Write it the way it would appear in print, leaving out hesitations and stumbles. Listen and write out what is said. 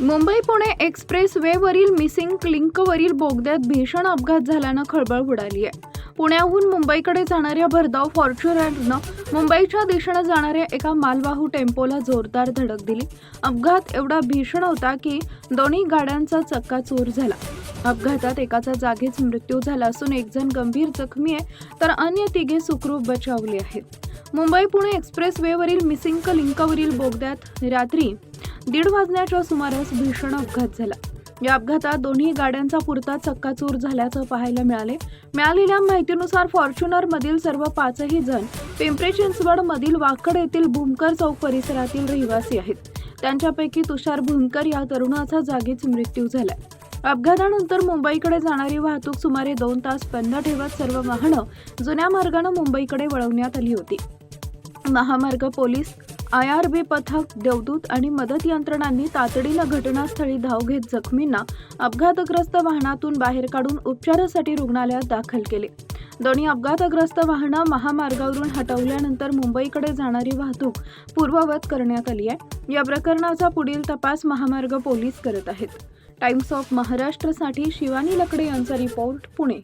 Mumbai Pune express वेवरील missing लिंकवरील बोगद्यात भीषण अपघात झाल्यानं खळबळ उडाली आहे. पुण्याहून मुंबईकडे जाणाऱ्या भरधाव फॉर्च्युनरनं मुंबईच्या दिशेनं जाणाऱ्या एका मालवाहू टेम्पोला जोरदार धडक दिली. अपघात एवढा भीषण होता की दोन्ही गाड्यांचा चक्काचूर झाला. अपघातात एकाचा जागीच मृत्यू झाला असून एक जण गंभीर जखमी आहे तर अन्य तिघे सुखरूप बचावले आहेत. मुंबई पुणे एक्सप्रेस वेवरील मिसिंग लिंकवरील बोगद्यात रात्री 1:30 वाजण्याच्या सुमारास भीषण अपघात झाला. या अपघातात दोन्ही गाड्यांचा पुरता चक्काचूर झाल्याचं पाहायला मिळाले. मिळालेल्या माहितीनुसार फॉर्च्युनर मधील सर्व 5ही जण पिंपरी चिंचवड मधील वाकड येथील भूमकर चौक परिसरातील रहिवासी आहेत. त्यांच्यापैकी तुषार भूमकर या तरुणाचा जागीच मृत्यू झाला. अपघातानंतर मुंबईकडे जाणारी वाहतूक सुमारे 2 तास बंद ठेवत सर्व वाहनं जुन्या मार्गाने मुंबईकडे वळवण्यात आली होती. महामार्ग पोलीस, IRB पथक, देवदूत आणि मदत यंत्रणांनी तातडीनं घटनास्थळी धाव घेत जखमींना अपघातग्रस्त वाहनातून बाहेर काढून उपचारासाठी रुग्णालयात दाखल केले. दोन्ही अपघातग्रस्त वाहनं महामार्गावरून हटवल्यानंतर मुंबईकडे जाणारी वाहतूक पूर्ववत करण्यात आली आहे. या प्रकरणाचा पुढील तपास महामार्ग पोलीस करत आहेत. टाइम्स ऑफ महाराष्ट्रसाठी शिवानी लकडे यांचा रिपोर्ट, पुणे.